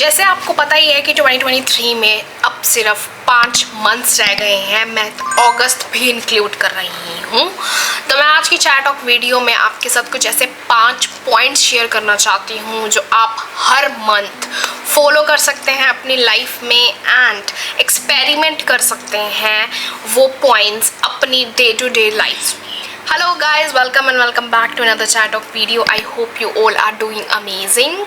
जैसे आपको पता ही है कि 2023 में अब सिर्फ 5 मंथ्स रह गए हैं, मैं अगस्त भी इंक्लूड कर रही हूँ। तो मैं आज की चैट टॉक वीडियो में आपके साथ कुछ ऐसे 5 पॉइंट्स शेयर करना चाहती हूँ जो आप हर मंथ फॉलो कर सकते हैं अपनी लाइफ में एंड एक्सपेरिमेंट कर सकते हैं वो पॉइंट्स अपनी डे टू डे लाइफ में। Hello guys, welcome and welcome back to another chat of video. I hope you all are doing amazing.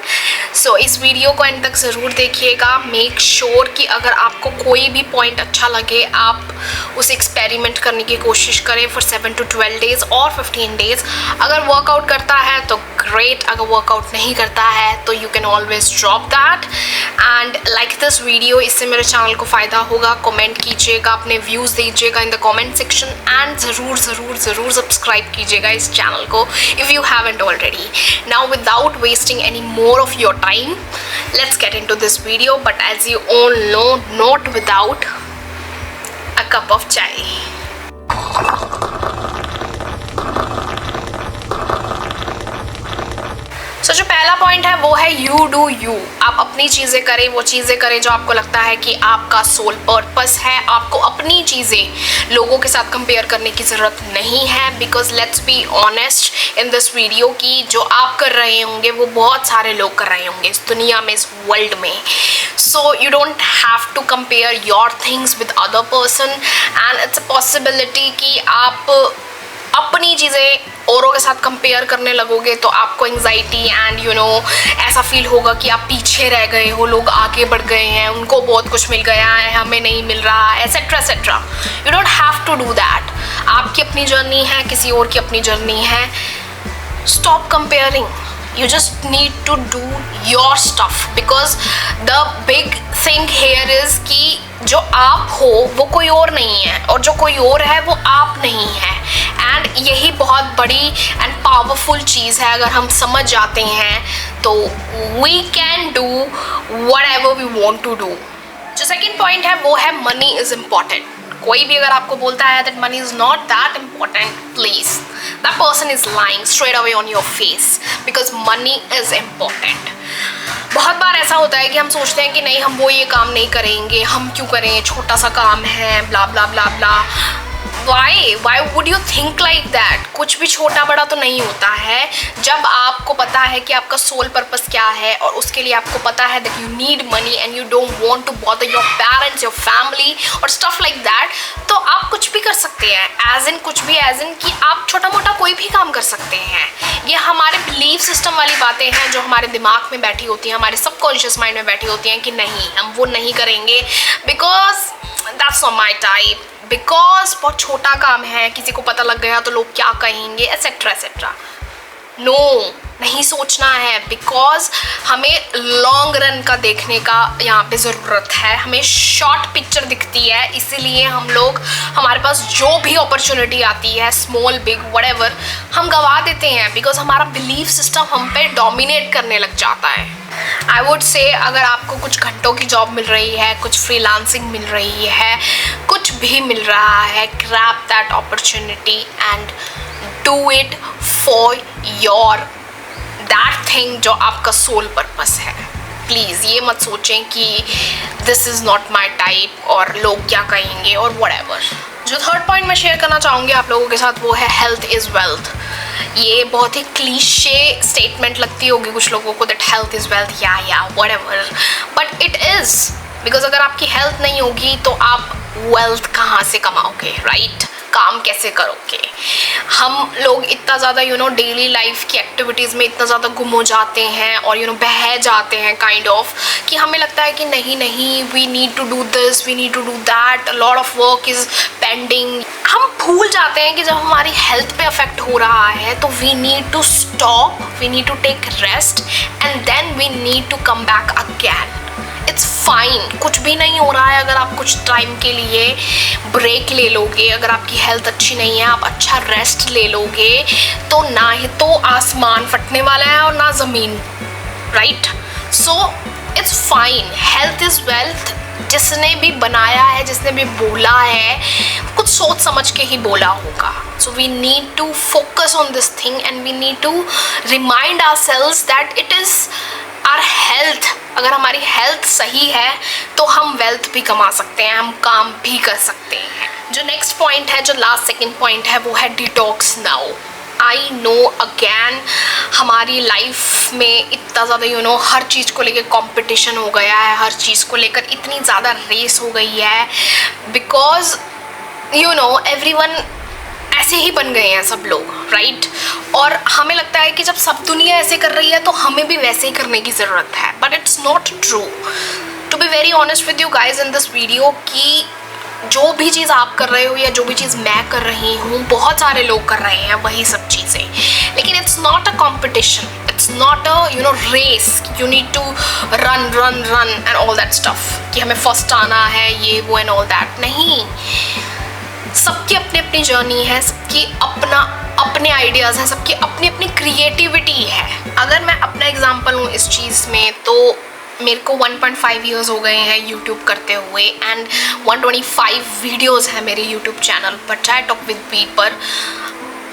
So इस वीडियो को एंड तक ज़रूर देखिएगा। मेक श्योर कि अगर आपको कोई भी पॉइंट अच्छा लगे आप उसे एक्सपेरिमेंट करने की कोशिश करें फॉर 7 to 12 डेज़ और 15 डेज़। अगर वर्कआउट करता है तो ग्रेट, अगर वर्कआउट नहीं करता है तो you can always drop that and like this video. इससे मेरे चैनल को फ़ायदा होगा। कमेंट कीजिएगा, अपने व्यूज़ दीजिएगा in the comment section and ज़रूर सब्सक्राइब कीजिएगा इस चैनल को if you haven't already. Now without wasting any more of your time, let's get into this video, but as you all know, not without a cup of chai. So, जो पहला point है वो है you do you. आप अपनी चीज़ें करें, वो चीज़ें करें जो आपको लगता है कि आपका सोल पर्पस है। आपको अपनी चीज़ें लोगों के साथ कंपेयर करने की ज़रूरत नहीं है, because let's be honest in this video कि जो आप कर रहे होंगे वो बहुत सारे लोग कर रहे होंगे इस दुनिया में, इस वर्ल्ड में। So you don't have to compare your things with other person and it's a possibility कि आप अपनी चीज़ें औरों के साथ कंपेयर करने लगोगे तो आपको एंग्जाइटी एंड ऐसा फील होगा कि आप पीछे रह गए हो, लोग आगे बढ़ गए हैं, उनको बहुत कुछ मिल गया है, हमें नहीं मिल रहा है, etcetera etcetera. You don't have to do that. आपकी अपनी जर्नी है, किसी और की अपनी जर्नी है। Stop comparing. You just need to do your stuff because the big thing here is कि जो आप हो वो कोई और नहीं है और जो कोई और है वो आप नहीं है। एंड यही बहुत बड़ी एंड पावरफुल चीज़ है। अगर हम समझ जाते हैं तो we can do whatever we want to do। जो सेकेंड पॉइंट है वो है मनी इज़ इम्पॉर्टेंट। कोई भी अगर आपको बोलता है that money is not that important, please, that person is lying straight away on your face because money is important। बहुत बार ऐसा होता है कि हम सोचते हैं कि नहीं, हम वो ये काम नहीं करेंगे, हम क्यों करें, छोटा सा काम है, ब्ला ब्ला ब्ला ब्ला। Why would you think like that? कुछ भी छोटा बड़ा तो नहीं होता है। जब आपको पता है कि आपका सोल पर्पस क्या है और उसके लिए आपको पता है that you need money and you don't want to bother your parents, your family और stuff like that, तो आप कुछ भी कर सकते हैं। एज इन कुछ भी, एज इन कि आप छोटा मोटा कोई भी काम कर सकते हैं। ये हमारे बिलीफ सिस्टम वाली बातें हैं जो हमारे दिमाग में बैठी होती हैं, हमारे सबकॉन्शियस माइंड में बैठी होती हैं कि नहीं, हम वो नहीं करेंगे because that's not my type, because बहुत छोटा काम है, किसी को पता लग गया तो लोग क्या कहेंगे, एसेट्रा एसेट्रा। नो, नहीं सोचना है बिकॉज हमें लॉन्ग रन का देखने का यहाँ पे ज़रूरत है। हमें शॉर्ट पिक्चर दिखती है, इसीलिए हम लोग, हमारे पास जो भी अपॉर्चुनिटी आती है, स्मॉल बिग व्हाटएवर, हम गवा देते हैं बिकॉज हमारा बिलीफ सिस्टम हम पे डोमिनेट करने लग जाता है। आई वुड से अगर आपको कुछ घंटों की जॉब मिल रही है, कुछ फ्रीलांसिंग मिल रही है, कुछ भी मिल रहा है, grab that opportunity and do it for your that thing जो आपका सोल पर्पस है। प्लीज़ ये मत सोचें कि this is not my type और लोग क्या कहेंगे और व्हाटएवर। जो थर्ड पॉइंट मैं शेयर करना चाहूँगी आप लोगों के साथ वो है हेल्थ इज़ वेल्थ। ये बहुत ही क्लीशे स्टेटमेंट लगती होगी कुछ लोगों को दैट हेल्थ इज़ वेल्थ, या whatever, but it is. Because अगर आपकी हेल्थ नहीं होगी तो आप वेल्थ कहाँ से कमाओगे, राइट? काम कैसे करोगे? हम लोग इतना ज़्यादा डेली लाइफ की एक्टिविटीज़ में इतना ज़्यादा गुम हो जाते हैं और बह जाते हैं काइंड ऑफ कि हमें लगता है कि नहीं, we need to do this, we need to do that, lot of work is pending. हम भूल जाते हैं कि जब हमारी हेल्थ पे अफेक्ट हो रहा है तो we need to stop, we need to take rest and then we need to come back again. It's fine, कुछ भी नहीं हो रहा है अगर आप कुछ टाइम के लिए ब्रेक ले लोगे। अगर आपकी हेल्थ अच्छी नहीं है, आप अच्छा रेस्ट ले लोगे तो ना ही तो आसमान फटने वाला है और ना ज़मीन, right? So it's fine, health is wealth. जिसने भी बनाया है, जिसने भी बोला है, कुछ सोच समझ के ही बोला होगा। So we need to focus on this thing and we need to remind ourselves that it is our health, अगर हमारी हेल्थ सही है तो हम वेल्थ भी कमा सकते हैं, हम काम भी कर सकते हैं। जो नेक्स्ट पॉइंट है, जो लास्ट सेकंड पॉइंट है, वो है detox now. I know again हमारी लाइफ में इतना ज़्यादा हर चीज़ को लेकर कंपटीशन हो गया है, हर चीज़ को लेकर इतनी ज़्यादा रेस हो गई है, बिकॉज एवरीवन ऐसे ही बन गए हैं सब लोग, राइट? और हमें लगता है कि जब सब दुनिया ऐसे कर रही है तो हमें भी वैसे ही करने की ज़रूरत है, but it's not true. To be very honest with you guys in this video, कि जो भी चीज़ आप कर रहे हो या जो भी चीज़ मैं कर रही हूँ, बहुत सारे लोग कर रहे हैं वही सब चीज़ें, लेकिन it's not a competition, it's not a race. You need to run run run and all that stuff, कि हमें फर्स्ट आना है, ये वो एंड ऑल दैट। नहीं, सबकी अपनी अपनी जर्नी है, सबकी अपने आइडियाज़ हैं, सबकी अपनी अपनी क्रिएटिविटी है। अगर मैं अपना एग्जांपल हूँ इस चीज़ में, तो मेरे को 1.5 ईयर्स हो गए हैं यूट्यूब करते हुए, एंड 125 वीडियोज़ हैं मेरे यूट्यूब चैनल पर, चाहे टॉक विद बी पर।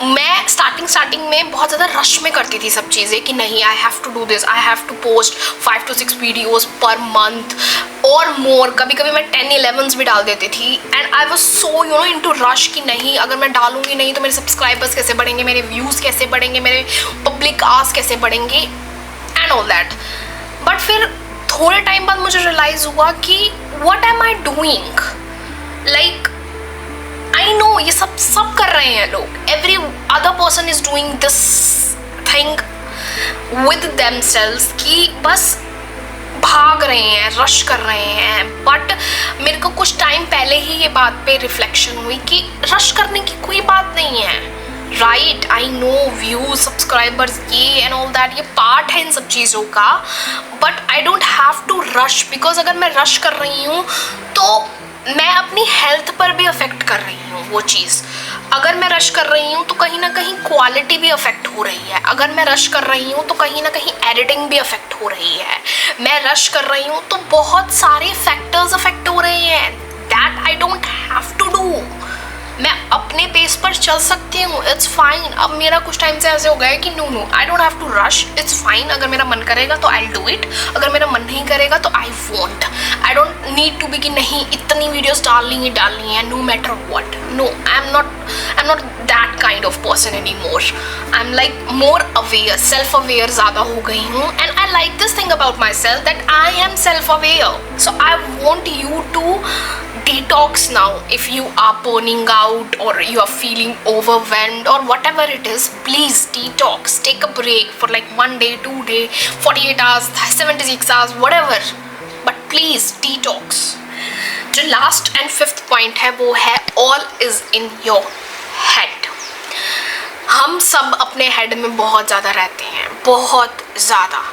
मैं स्टार्टिंग में बहुत ज़्यादा रश में करती थी सब चीज़ें, कि नहीं, I have to do this, I have to post 5 to 6 videos per month और मोर। कभी कभी मैं 10-11 भी डाल देती थी, and I was so into rush कि नहीं, अगर मैं डालूंगी नहीं तो मेरे सब्सक्राइबर्स कैसे बढ़ेंगे, मेरे व्यूज़ कैसे बढ़ेंगे, मेरे पब्लिक आस कैसे बढ़ेंगे एंड ऑल दैट। बट फिर थोड़े टाइम बाद मुझे रियलाइज़ हुआ कि what am I doing, like I know ये सब कर रहे हैं लोग, every other person is doing this thing with themselves, कि बस भाग रहे हैं, रश कर रहे हैं। बट मेरे को कुछ टाइम पहले ही ये बात पे रिफ्लेक्शन हुई कि रश करने की कोई बात नहीं है, right? I know views, subscribers, ये एंड ऑल दैट, ये पार्ट है इन सब चीज़ों का, but I don't have to rush, because अगर मैं रश कर रही हूँ तो मैं अपनी हेल्थ पर भी अफेक्ट कर रही हूँ वो चीज़। अगर मैं रश कर रही हूँ तो कहीं ना कहीं क्वालिटी भी अफेक्ट हो रही है, अगर मैं रश कर रही हूँ तो कहीं ना कहीं एडिटिंग भी अफेक्ट हो रही है, मैं रश कर रही हूँ तो बहुत सारे फैक्टर्स अफेक्ट हो रहे हैं, that I don't have to do. मैं अपने पेस पर चल सकती हूँ, इट्स फाइन। अब मेरा कुछ टाइम से ऐसे हो गया है कि no I don't have to rush, it's fine. अगर मेरा मन करेगा तो आई डू इट, अगर मेरा मन नहीं करेगा तो I won't. I don't need to be कि नहीं इतनी वीडियोस डालनी है no matter what. No, I am not that kind of person anymore. I am like more aware, self aware ज़्यादा हो गई हूँ, and I like this thing about myself that I am self aware. So I want you to detox now. If you are burning out or you are feeling overwhelmed or whatever it is, please detox, take a break for like 1 day, 2 day, 48 hours, 76 hours, whatever, but please detox. जो last and fifth point है वो है all is in your head. हम सब अपने head में बहुत ज़्यादा रहते हैं, बहुत ज़्यादा।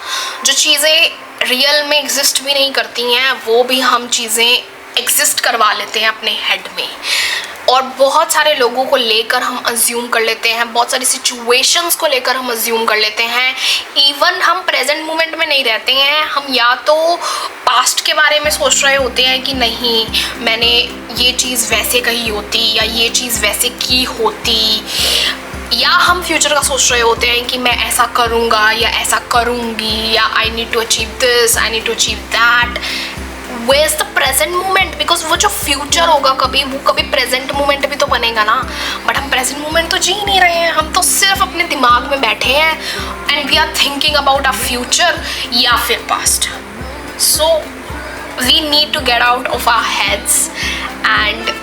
जो चीज़ें रियल में एग्जिस्ट भी नहीं करती हैं वो भी हम चीज़ें एग्जिस्ट करवा लेते हैं अपने हेड में, और बहुत सारे लोगों को लेकर हम अज्यूम कर लेते हैं, बहुत सारी सिचुएशंस को लेकर हम अज्यूम कर लेते हैं। इवन हम प्रेजेंट मोमेंट में नहीं रहते हैं, हम या तो पास्ट के बारे में सोच रहे होते हैं कि नहीं मैंने ये चीज़ वैसे कही होती या ये चीज़ वैसे की होती, या हम फ्यूचर का सोच रहे होते हैं कि मैं ऐसा करूँगा या ऐसा करूँगी, या I need to achieve this, I need to achieve that. Where is the present moment? Because वो जो फ्यूचर होगा वो कभी प्रेजेंट मोमेंट भी तो बनेगा ना, बट हम प्रेजेंट मोमेंट तो जी नहीं रहे हैं, हम तो सिर्फ अपने दिमाग में बैठे हैं and we are thinking about our future या फिर past. So we need to get out of our heads, and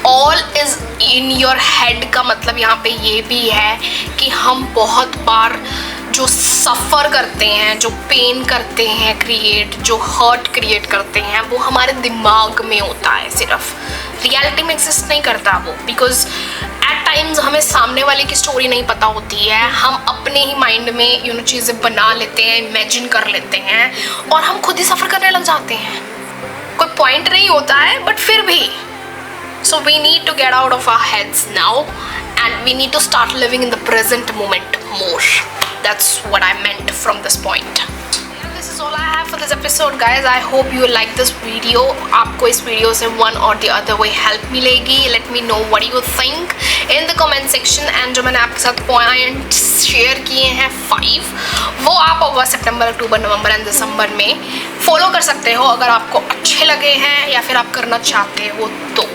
all is in your head का मतलब यहाँ पे ये भी है कि हम बहुत बार जो सफ़र करते हैं, जो पेन करते हैं क्रिएट, जो हर्ट क्रिएट करते हैं, वो हमारे दिमाग में होता है, सिर्फ रियलिटी में एग्जिस्ट नहीं करता वो। बिकॉज एट टाइम्स हमें सामने वाले की स्टोरी नहीं पता होती है, हम अपने ही माइंड में चीज़ें बना लेते हैं, इमेजिन कर लेते हैं, और हम खुद ही सफ़र करने लग जाते हैं। कोई पॉइंट नहीं होता है, बट फिर भी so we need to get out of our heads now, and we need to start living in the present moment more. That's what I meant from this point. This is all I have that for this episode guys. I hope you like this video. आपको इस video से one और the other way help मिलेगी. Let me know what you think in the comment section. And जो मैंने आपके साथ points share किए हैं 5, वो आप अगस्त, सितंबर, अक्टूबर, नवंबर एंड दिसंबर में फॉलो कर सकते हो अगर आपको अच्छे लगे हैं या फिर आप करना चाहते हो तो.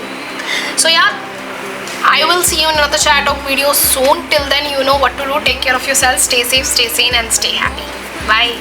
सो यार, I will see you in another chat talk video soon. Till then, you know what to do. Take care of yourself. Stay safe, stay sane, and stay happy. Bye.